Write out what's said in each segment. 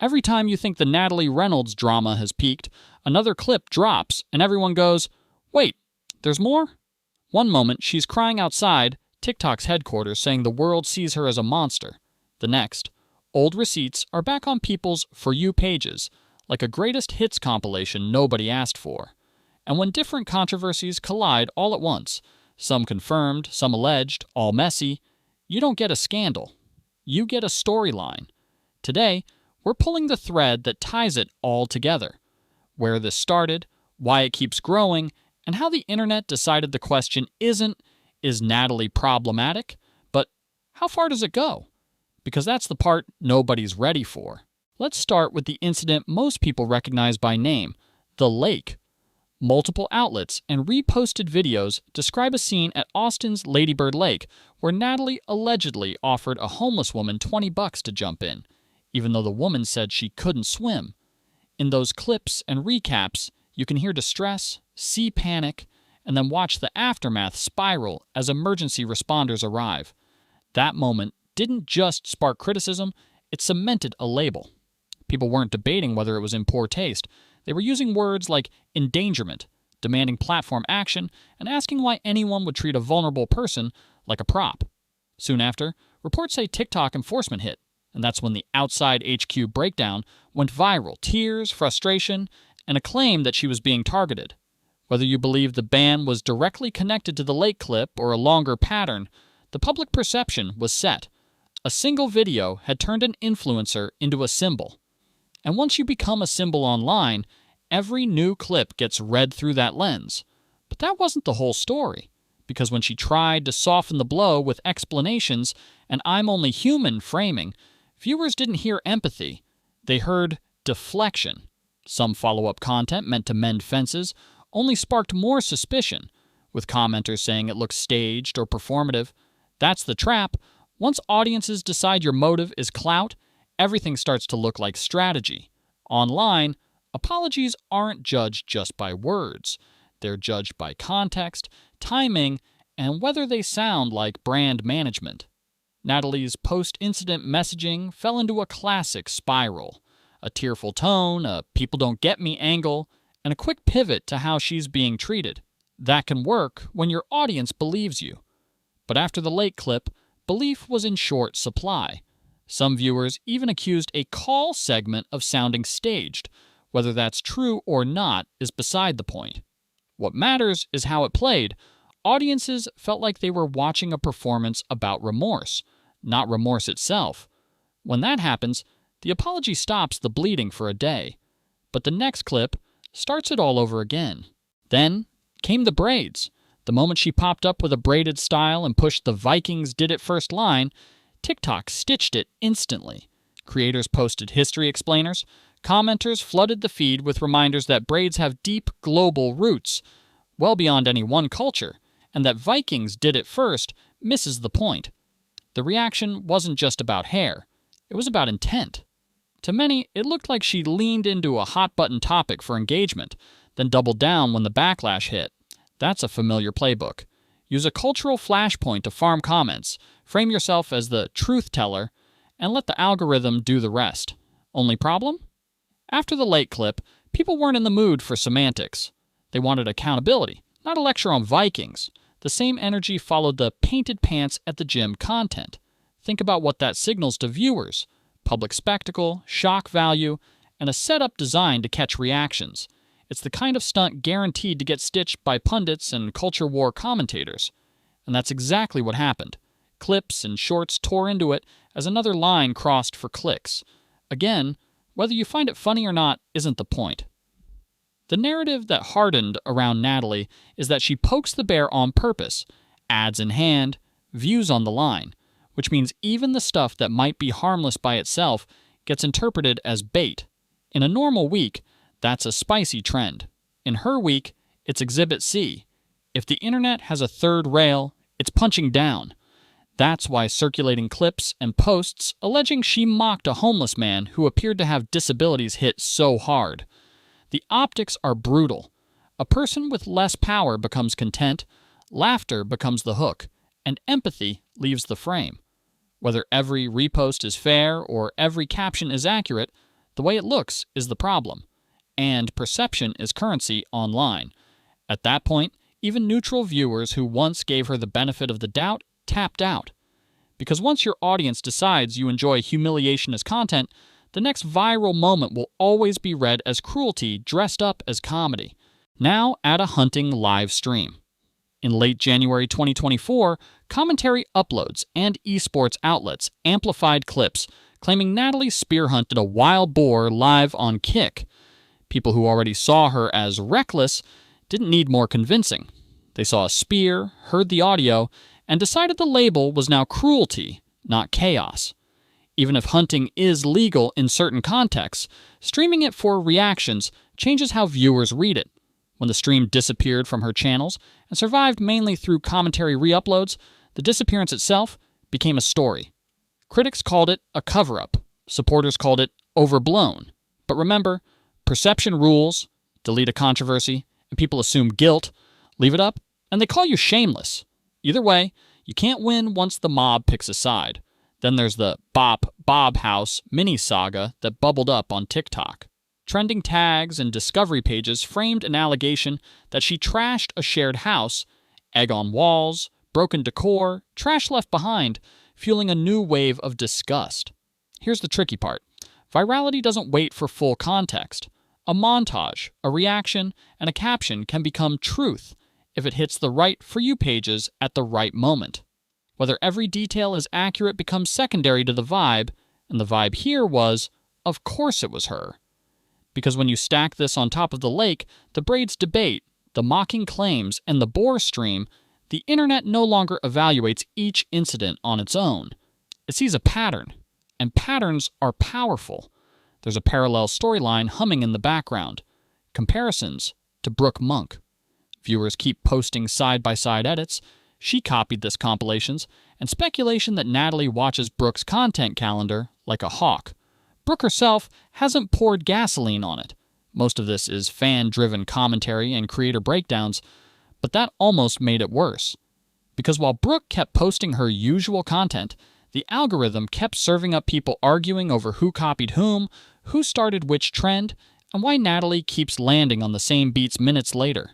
Every time you think the Natalie Reynolds drama has peaked, another clip drops and everyone goes, "Wait, there's more?" One moment, she's crying outside TikTok's headquarters saying the world sees her as a monster. The next, old receipts are back on people's For You pages, like a greatest hits compilation nobody asked for. And when different controversies collide all at once, some confirmed, some alleged, all messy, you don't get a scandal. You get a storyline. Today, we're pulling the thread that ties it all together. Where this started, why it keeps growing, and how the internet decided the question isn't, is Natalie problematic? But how far does it go? Because that's the part nobody's ready for. Let's start with the incident most people recognize by name, the lake. Multiple outlets and reposted videos describe a scene at Austin's Lady Bird Lake where Natalie allegedly offered a homeless woman $20 to jump in, even though the woman said she couldn't swim. In those clips and recaps, you can hear distress, see panic, and then watch the aftermath spiral as emergency responders arrive. That moment didn't just spark criticism, it cemented a label. People weren't debating whether it was in poor taste. They were using words like endangerment, demanding platform action, and asking why anyone would treat a vulnerable person like a prop. Soon after, reports say TikTok enforcement hit, and that's when the Outside HQ breakdown went viral. Tears, frustration, and a claim that she was being targeted. Whether you believe the ban was directly connected to the lake clip or a longer pattern, the public perception was set. A single video had turned an influencer into a symbol. And once you become a symbol online, every new clip gets read through that lens. But that wasn't the whole story, because when she tried to soften the blow with explanations and "I'm only human" framing, viewers didn't hear empathy. They heard deflection. Some follow-up content meant to mend fences only sparked more suspicion, with commenters saying it looks staged or performative. That's the trap. Once audiences decide your motive is clout, everything starts to look like strategy. Online, apologies aren't judged just by words. They're judged by context, timing, and whether they sound like brand management. Natalie's post-incident messaging fell into a classic spiral. A tearful tone, a people don't get me angle, and a quick pivot to how she's being treated. That can work when your audience believes you. But after the lake clip, belief was in short supply. Some viewers even accused a call segment of sounding staged. Whether that's true or not is beside the point. What matters is how it played. Audiences felt like they were watching a performance about remorse, not remorse itself. When that happens, the apology stops the bleeding for a day. But the next clip starts it all over again. Then came the braids. The moment she popped up with a braided style and pushed the "Vikings did it first" line, TikTok stitched it instantly. Creators posted history explainers. Commenters flooded the feed with reminders that braids have deep global roots, well beyond any one culture, and that Vikings did it first misses the point. The reaction wasn't just about hair. It was about intent. To many, it looked like she leaned into a hot-button topic for engagement, then doubled down when the backlash hit. That's a familiar playbook. Use a cultural flashpoint to farm comments, frame yourself as the truth teller, and let the algorithm do the rest. Only problem? After the late clip, people weren't in the mood for semantics. They wanted accountability, not a lecture on Vikings. The same energy followed the painted pants at the gym content. Think about what that signals to viewers. Public spectacle, shock value, and a setup designed to catch reactions. It's the kind of stunt guaranteed to get stitched by pundits and culture war commentators. And that's exactly what happened. Clips and shorts tore into it as another line crossed for clicks. Again, whether you find it funny or not isn't the point. The narrative that hardened around Natalie is that she pokes the bear on purpose, ads in hand, views on the line, which means even the stuff that might be harmless by itself gets interpreted as bait. In a normal week, that's a spicy trend. In her week, it's Exhibit C. If the internet has a third rail, it's punching down. That's why circulating clips and posts alleging she mocked a homeless man who appeared to have disabilities hit so hard. The optics are brutal. A person with less power becomes content, laughter becomes the hook, and empathy leaves the frame. Whether every repost is fair or every caption is accurate, The way it looks is the problem. And perception is currency online. At that point, even neutral viewers who once gave her the benefit of the doubt tapped out. Because once your audience decides you enjoy humiliation as content, the next viral moment will always be read as cruelty dressed up as comedy. Now add a hunting live stream. In late January 2024, commentary uploads and esports outlets amplified clips claiming Natalie spear-hunted a wild boar live on Kick. People who already saw her as reckless didn't need more convincing. They saw a spear, heard the audio, and decided the label was now cruelty, not chaos. Even if hunting is legal in certain contexts, streaming it for reactions changes how viewers read it. When the stream disappeared from her channels and survived mainly through commentary re-uploads, the disappearance itself became a story. Critics called it a cover-up. Supporters called it overblown. But remember, perception rules, delete a controversy, and people assume guilt, leave it up, and they call you shameless. Either way, you can't win once the mob picks a side. Then there's the Bob House mini-saga that bubbled up on TikTok. Trending tags and discovery pages framed an allegation that she trashed a shared house, egg on walls, broken decor, trash left behind, fueling a new wave of disgust. Here's the tricky part. Virality doesn't wait for full context. A montage, a reaction, and a caption can become truth if it hits the right For You pages at the right moment. Whether every detail is accurate becomes secondary to the vibe, and the vibe here was, of course it was her. Because when you stack this on top of the lake, the braids debate, the mocking claims, and the boar stream, the internet no longer evaluates each incident on its own. It sees a pattern, and patterns are powerful. There's a parallel storyline humming in the background. Comparisons to Brooke Monk. Viewers keep posting side-by-side edits. She copied this compilations, and speculation that Natalie watches Brooke's content calendar like a hawk. Brooke herself hasn't poured gasoline on it. Most of this is fan-driven commentary and creator breakdowns, but that almost made it worse. Because while Brooke kept posting her usual content, the algorithm kept serving up people arguing over who copied whom, who started which trend, and why Natalie keeps landing on the same beats minutes later.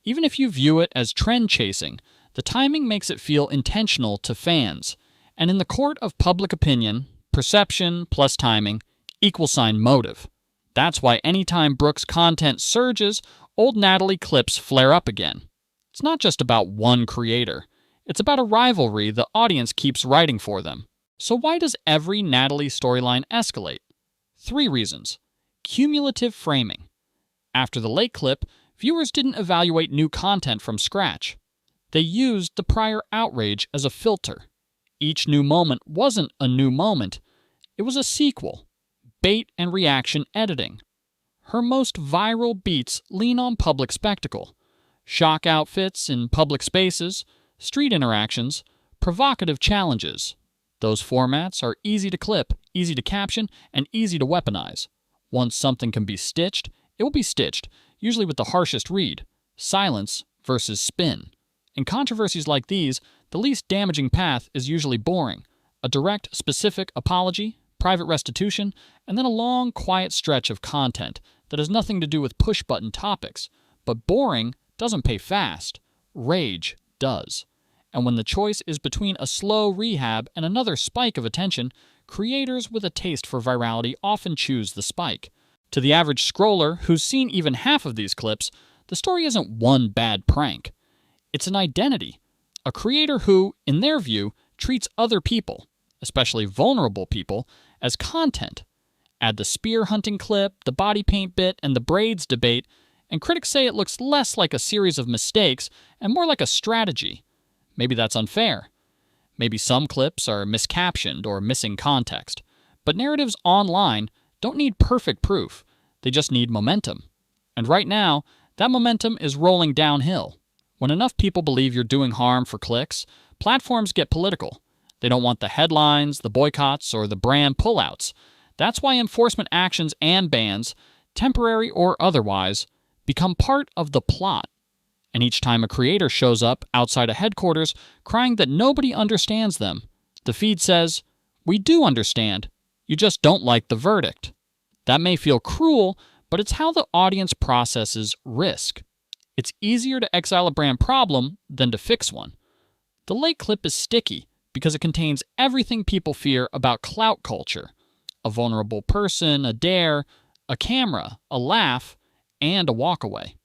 Even if you view it as trend chasing, the timing makes it feel intentional to fans. And in the court of public opinion, perception plus timing = motive. That's why anytime Brooke's content surges, old Natalie clips flare up again. It's not just about one creator. It's about a rivalry the audience keeps writing for them. So why does every Natalie storyline escalate? 3 reasons. Cumulative framing. After the lake clip, viewers didn't evaluate new content from scratch. They used the prior outrage as a filter. Each new moment wasn't a new moment. It was a sequel. Bait and reaction editing. Her most viral beats lean on public spectacle. Shock outfits in public spaces, street interactions, provocative challenges. Those formats are easy to clip, easy to caption, and easy to weaponize. Once something can be stitched, it will be stitched, usually with the harshest read, silence versus spin. In controversies like these, the least damaging path is usually boring. A direct, specific apology, private restitution, and then a long, quiet stretch of content that has nothing to do with push-button topics. But boring doesn't pay fast. Rage does. And when the choice is between a slow rehab and another spike of attention, creators with a taste for virality often choose the spike. To the average scroller who's seen even half of these clips, the story isn't one bad prank. It's an identity. A creator who, in their view, treats other people, especially vulnerable people, as content. Add the spear hunting clip, the body paint bit, and the braids debate, and critics say it looks less like a series of mistakes and more like a strategy. Maybe that's unfair. Maybe some clips are miscaptioned or missing context. But narratives online don't need perfect proof. They just need momentum. And right now, that momentum is rolling downhill. When enough people believe you're doing harm for clicks, platforms get political. They don't want the headlines, the boycotts, or the brand pullouts. That's why enforcement actions and bans, temporary or otherwise, become part of the plot. And each time a creator shows up outside a headquarters crying that nobody understands them, the feed says, "We do understand. You just don't like the verdict." That may feel cruel, but it's how the audience processes risk. It's easier to exile a brand problem than to fix one. The late clip is sticky because it contains everything people fear about clout culture: a vulnerable person, a dare, a camera, a laugh, and a walkaway.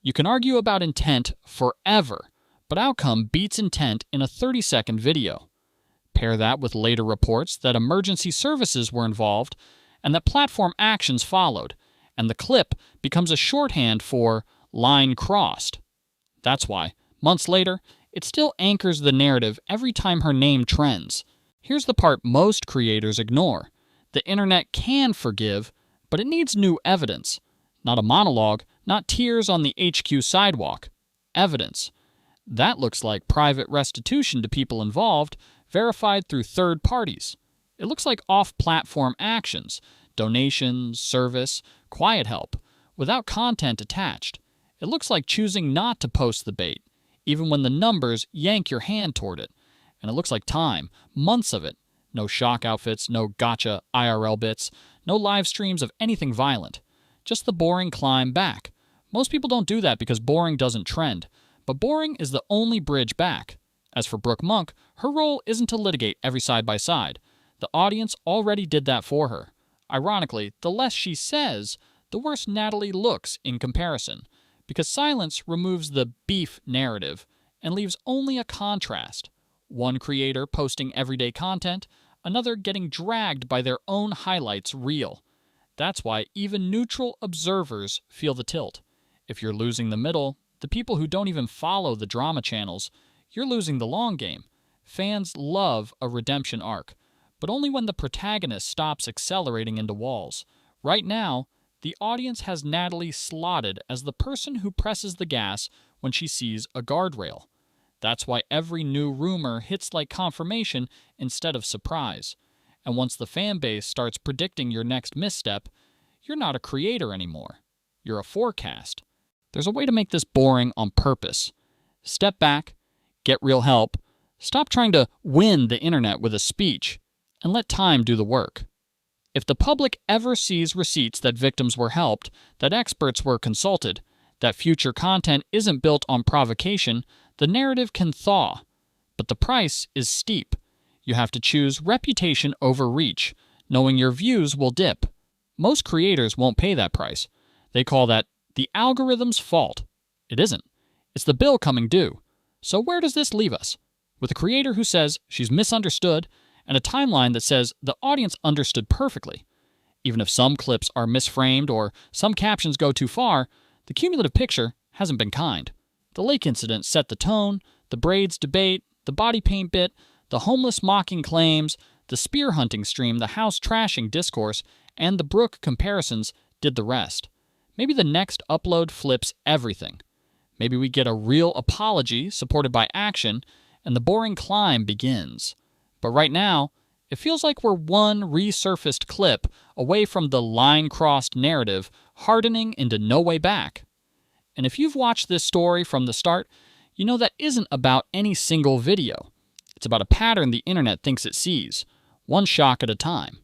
You can argue about intent forever, but outcome beats intent in a 30-second video. Pair that with later reports that emergency services were involved and that platform actions followed, and the clip becomes a shorthand for line crossed. That's why, months later, it still anchors the narrative every time her name trends. Here's the part most creators ignore. The internet can forgive, but it needs new evidence. Not a monologue, not tears on the HQ sidewalk. Evidence. That looks like private restitution to people involved, verified through third parties. It looks like off-platform actions, donations, service, quiet help, without content attached. It looks like choosing not to post the bait, even when the numbers yank your hand toward it. And it looks like time, months of it. No shock outfits, no gotcha IRL bits, no live streams of anything violent. Just the boring climb back. Most people don't do that because boring doesn't trend, but boring is the only bridge back. As for Brooke Monk, her role isn't to litigate every side-by-side. The audience already did that for her. Ironically, the less she says, the worse Natalie looks in comparison, because silence removes the beef narrative and leaves only a contrast. One creator posting everyday content, another getting dragged by their own highlights reel. That's why even neutral observers feel the tilt. If you're losing the middle, the people who don't even follow the drama channels, you're losing the long game. Fans love a redemption arc, but only when the protagonist stops accelerating into walls. Right now, the audience has Natalie slotted as the person who presses the gas when she sees a guardrail. That's why every new rumor hits like confirmation instead of surprise. And once the fan base starts predicting your next misstep, you're not a creator anymore. You're a forecast. There's a way to make this boring on purpose. Step back, get real help, stop trying to win the internet with a speech, and let time do the work. If the public ever sees receipts that victims were helped, that experts were consulted, that future content isn't built on provocation, the narrative can thaw. But the price is steep. You have to choose reputation over reach, knowing your views will dip. Most creators won't pay that price. They call that the algorithm's fault. It isn't. It's the bill coming due. So where does this leave us? With a creator who says she's misunderstood and a timeline that says the audience understood perfectly. Even if some clips are misframed or some captions go too far, the cumulative picture hasn't been kind. The lake incident set the tone, the braids debate, the body paint bit, the homeless mocking claims, the spear hunting stream, the house trashing discourse, and the Brooke comparisons did the rest. Maybe the next upload flips everything. Maybe we get a real apology supported by action, and the boring climb begins. But right now, it feels like we're one resurfaced clip away from the line-crossed narrative hardening into no way back. And if you've watched this story from the start, you know that isn't about any single video. It's about a pattern the internet thinks it sees, one shock at a time.